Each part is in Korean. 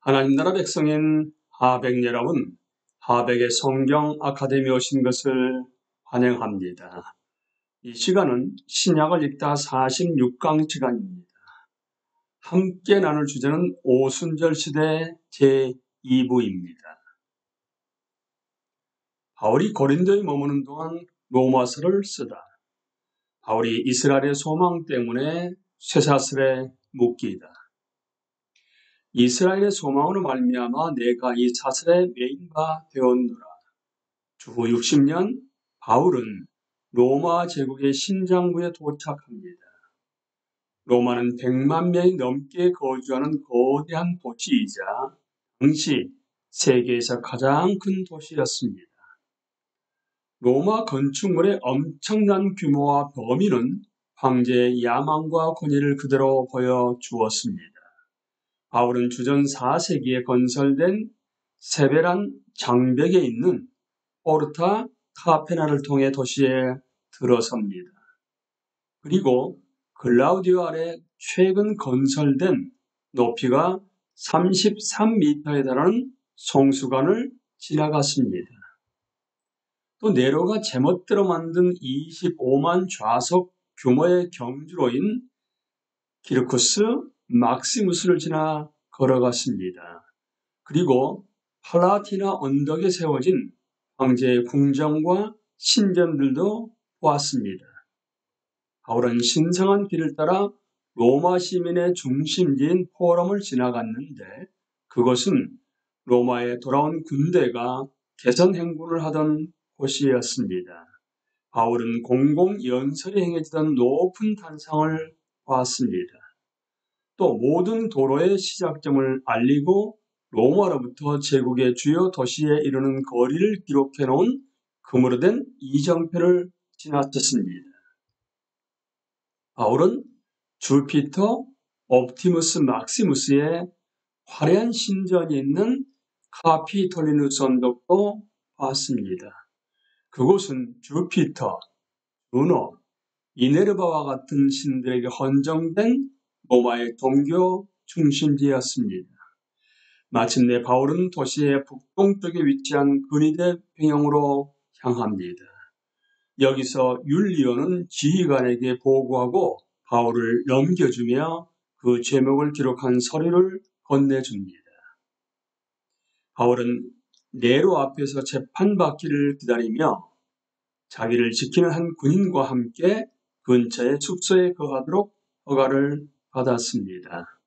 하나님 나라 백성인 하백 여러분, 하백의 성경 아카데미에 오신 것을 환영합니다. 이 시간은 신약을 읽다 46강 시간입니다. 함께 나눌 주제는 오순절 시대 제2부입니다. 바울이 고린도에 머무는 동안 로마서를 쓰다 바울이 이스라엘의 소망 때문에 쇠사슬에 묶이다. 이스라엘의 소망으로 말미암아 내가 이 사슬에 매인 바 되었노라. 주후 60년 바울은 로마 제국의 심장부에 도착합니다. 로마는 100만 명이 넘게 거주하는 거대한 도시이자 당시 세계에서 가장 큰 도시였습니다. 로마 건축물의 엄청난 규모와 범위는 황제의 야망과 권위를 그대로 보여주었습니다. 바울은 주전 4세기에 건설된 세베란 장벽에 있는 포르타 카페나를 통해 도시에 들어섭니다. 그리고 글라우디오 아래 최근 건설된 높이가 33m에 달하는 송수관을 지나갔습니다. 또 네로가 제멋대로 만든 25만 좌석 규모의 경주로인 키르쿠스 막시무스를 지나 걸어갔습니다. 그리고 팔라티나 언덕에 세워진 황제의 궁정과 신전들도 보았습니다. 바울은 신성한 길을 따라 로마 시민의 중심지인 포럼을 지나갔는데 그것은 로마에 돌아온 군대가 개선 행군을 하던 곳이었습니다. 바울은 공공연설이 행해지던 높은 단상을 보았습니다. 또 모든 도로의 시작점을 알리고 로마로부터 제국의 주요 도시에 이르는 거리를 기록해 놓은 금으로 된 이정표를 지나쳤습니다. 바울은 주피터 옵티무스 막시무스의 화려한 신전이 있는 카피톨리누스 언덕도 봤습니다. 그곳은 주피터, 주노, 미네르바와 같은 신들에게 헌정된 로마의 종교 중심지였습니다. 마침내 바울은 도시의 북동쪽에 위치한 근위대 평영으로 향합니다. 여기서 율리오는 지휘관에게 보고하고 바울을 넘겨주며 그 제목을 기록한 서류를 건네줍니다. 바울은 네로 앞에서 재판받기를 기다리며 자기를 지키는 한 군인과 함께 근처의 숙소에 거하도록 허가를 받았습니다.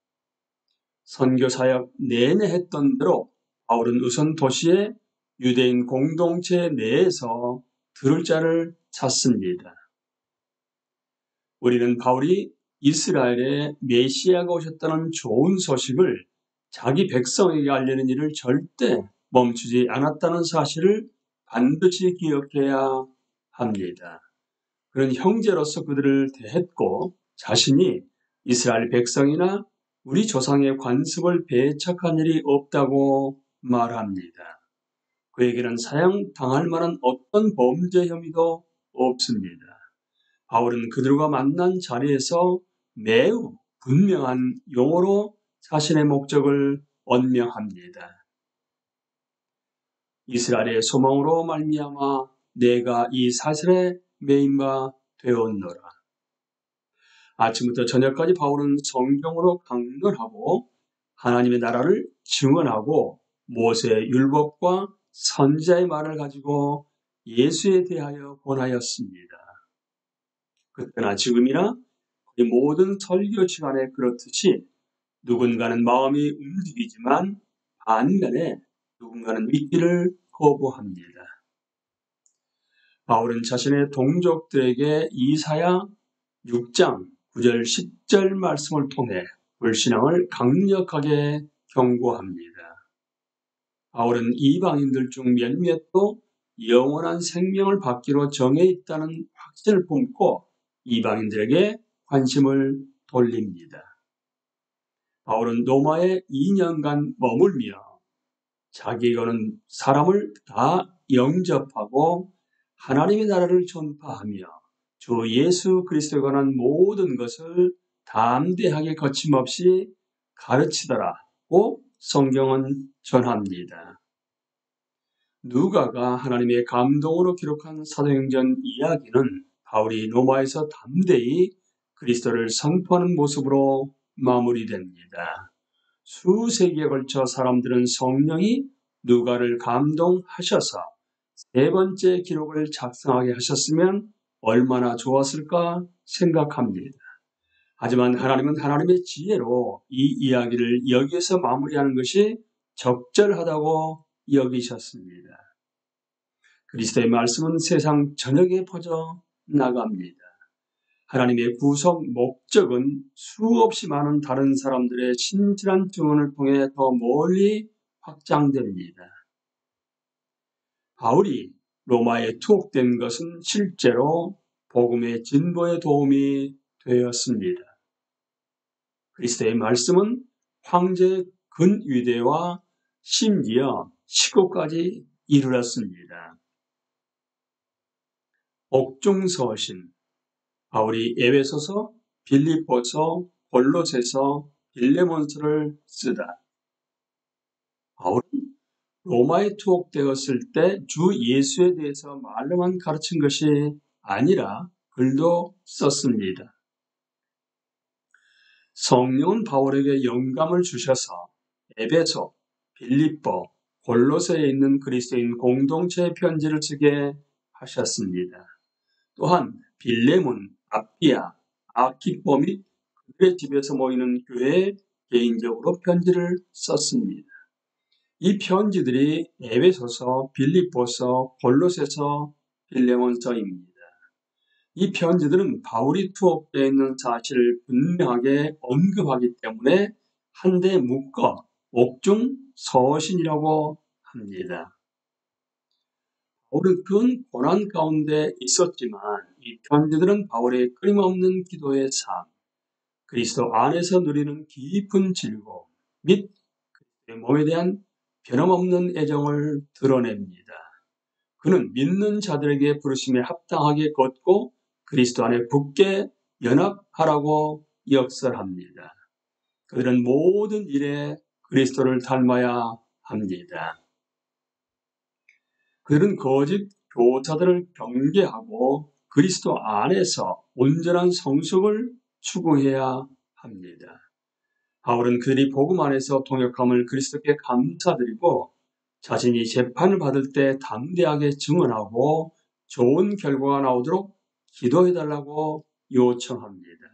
선교사역 내내 했던 대로 바울은 우선 도시의 유대인 공동체 내에서 들을 자를 찾습니다. 우리는 바울이 이스라엘에 메시아가 오셨다는 좋은 소식을 자기 백성에게 알리는 일을 절대 멈추지 않았다는 사실을 반드시 기억해야 합니다. 그런 형제로서 그들을 대했고 자신이 이스라엘 백성이나 우리 조상의 관습을 배척한 일이 없다고 말합니다. 그에게는 사형당할 만한 어떤 범죄 혐의도 없습니다. 바울은 그들과 만난 자리에서 매우 분명한 용어로 자신의 목적을 언명합니다. 이스라엘의 소망으로 말미암아 내가 이 사슬에 매인 바 되었노라. 아침부터 저녁까지 바울은 성경으로 강론하고 하나님의 나라를 증언하고 모세의 율법과 선지자의 말을 가지고 예수에 대하여 권하였습니다. 그때나 지금이나 거의 모든 설교 시간에 그렇듯이 누군가는 마음이 움직이지만 반면에 누군가는 믿기를 거부합니다. 바울은 자신의 동족들에게 이사야 6장 9절 10절 말씀을 통해 불신앙을 강력하게 경고합니다. 바울은 이방인들 중 몇몇도 영원한 생명을 받기로 정해 있다는 확신을 품고 이방인들에게 관심을 돌립니다. 바울은 로마에 2년간 머물며 자기가 오는 사람을 다 영접하고 하나님의 나라를 전파하며 주 예수 그리스도에 관한 모든 것을 담대하게 거침없이 가르치더라고 성경은 전합니다. 누가가 하나님의 감동으로 기록한 사도행전 이야기는 바울이 로마에서 담대히 그리스도를 선포하는 모습으로 마무리됩니다. 수세기에 걸쳐 사람들은 성령이 누가를 감동하셔서 세 번째 기록을 작성하게 하셨으면 얼마나 좋았을까 생각합니다. 하지만 하나님은 하나님의 지혜로 이 이야기를 여기에서 마무리하는 것이 적절하다고 여기셨습니다. 그리스도의 말씀은 세상 전역에 퍼져 나갑니다. 하나님의 구속 목적은 수없이 많은 다른 사람들의 친절한 증언을 통해 더 멀리 확장됩니다. 바울이 로마에 투옥된 것은 실제로 복음의 진보에 도움이 되었습니다. 그리스도의 말씀은 황제의 근위대와 심지어 시고까지 이르렀습니다. 옥중서신, 바울이 에베소서, 빌립보서, 골로새서, 빌레몬서를 쓰다. 바울은 로마에 투옥되었을 때 주 예수에 대해서 말로만 가르친 것이 아니라 글도 썼습니다. 성령은 바울에게 영감을 주셔서 에베소, 빌립보, 골로새에 있는 그리스도인 공동체의 편지를 쓰게 하셨습니다. 또한 빌레몬, 아피아, 아키포 및 그들의 집에서 모이는 교회에 개인적으로 편지를 썼습니다. 이 편지들이 에베소서, 빌립보서, 골로새서, 빌레몬서입니다. 이 편지들은 바울이 투옥되어 있는 사실을 분명하게 언급하기 때문에 한데 묶어 옥중 서신이라고 합니다. 바울은 큰 고난 가운데 있었지만 이 편지들은 바울의 끊임없는 기도의 삶, 그리스도 안에서 누리는 깊은 즐거움 및 그리스도의 몸에 대한 변함없는 애정을 드러냅니다. 그는 믿는 자들에게 부르심에 합당하게 걷고 그리스도 안에 굳게 연합하라고 역설합니다. 그들은 모든 일에 그리스도를 닮아야 합니다. 그들은 거짓 교사들을 경계하고 그리스도 안에서 온전한 성숙을 추구해야 합니다. 바울은 그들이 복음 안에서 동역함을 그리스도께 감사드리고 자신이 재판을 받을 때 담대하게 증언하고 좋은 결과가 나오도록 기도해달라고 요청합니다.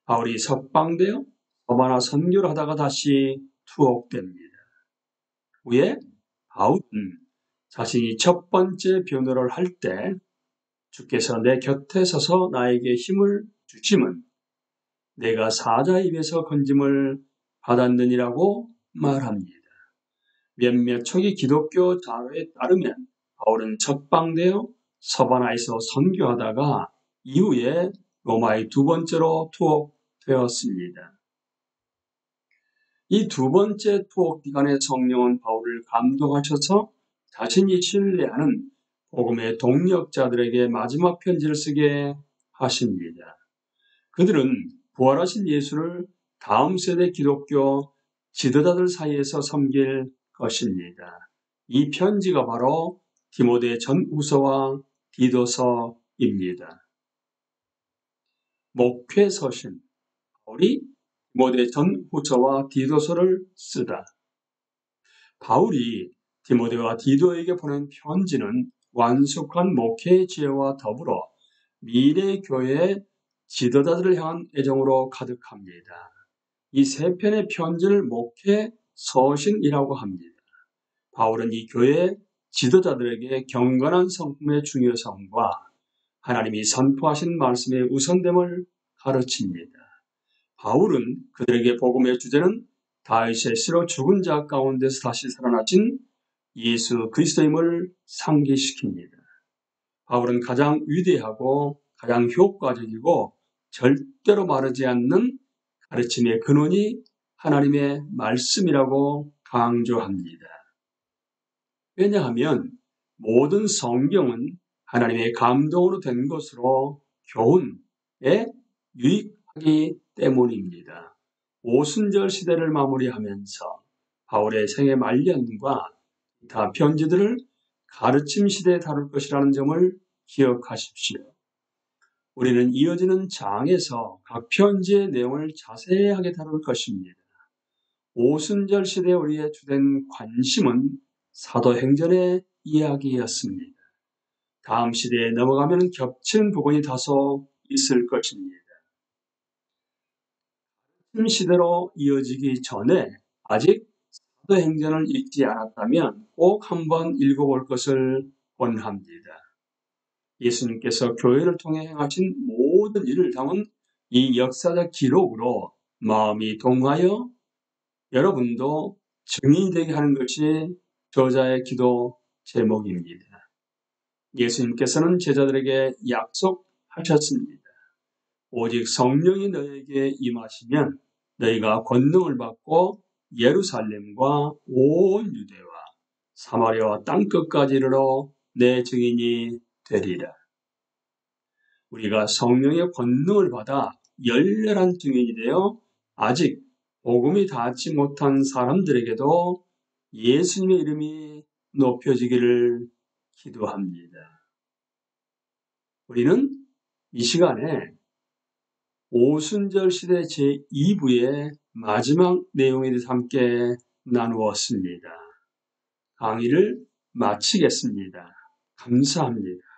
바울이 석방되어 서바나 선교를 하다가 다시 투옥됩니다. 후에 바울은 자신이 첫 번째 변호를 할 때 주께서 내 곁에 서서 나에게 힘을 주심은 내가 사자 입에서 건짐을 받았느니라고 말합니다. 몇몇 초기 기독교 자료에 따르면 바울은 석방되어 서바나에서 선교하다가 이후에 로마의 두 번째로 투옥되었습니다. 이 두 번째 투옥 기간에 성령은 바울을 감동하셔서 자신이 신뢰하는 복음의 동력자들에게 마지막 편지를 쓰게 하십니다. 그들은 부활하신 예수를 다음 세대 기독교 지도자들 사이에서 섬길 것입니다. 이 편지가 바로 디모데 전후서와 디도서입니다. 목회서신, 바울이 디모데 전후서와 디도서를 쓰다. 바울이 디모데와 디도에게 보낸 편지는 완숙한 목회의 지혜와 더불어 미래 교회의 지도자들을 향한 애정으로 가득합니다. 이 세 편의 편지를 목회 서신이라고 합니다. 바울은 이 교회 지도자들에게 경건한 성품의 중요성과 하나님이 선포하신 말씀의 우선됨을 가르칩니다. 바울은 그들에게 복음의 주제는 다윗의 씨로 죽은 자 가운데서 다시 살아나신 예수 그리스도임을 상기시킵니다. 바울은 가장 위대하고 가장 효과적이고 절대로 마르지 않는 가르침의 근원이 하나님의 말씀이라고 강조합니다. 왜냐하면 모든 성경은 하나님의 감동으로 된 것으로 교훈에 유익하기 때문입니다. 오순절 시대를 마무리하면서 바울의 생애 말년과 기타 편지들을 가르침 시대에 다룰 것이라는 점을 기억하십시오. 우리는 이어지는 장에서 각 편지의 내용을 자세하게 다룰 것입니다. 오순절 시대 우리의 주된 관심은 사도행전의 이야기였습니다. 다음 시대에 넘어가면 겹치는 부분이 다소 있을 것입니다. 시대로 이어지기 전에 아직 사도행전을 읽지 않았다면 꼭 한번 읽어볼 것을 권합니다. 예수님께서 교회를 통해 행하신 모든 일을 담은 이 역사적 기록으로 마음이 동하여 여러분도 증인이 되게 하는 것이 저자의 기도 제목입니다. 예수님께서는 제자들에게 약속하셨습니다. 오직 성령이 너에게 임하시면 너희가 권능을 받고 예루살렘과 온 유대와 사마리아와 땅끝까지 이르러 내 증인이 되리라. 우리가 성령의 권능을 받아 열렬한 증인이 되어 아직 복음이 닿지 못한 사람들에게도 예수님의 이름이 높여지기를 기도합니다. 우리는 이 시간에 오순절 시대 제2부의 마지막 내용에 대해서 함께 나누었습니다. 강의를 마치겠습니다. 감사합니다.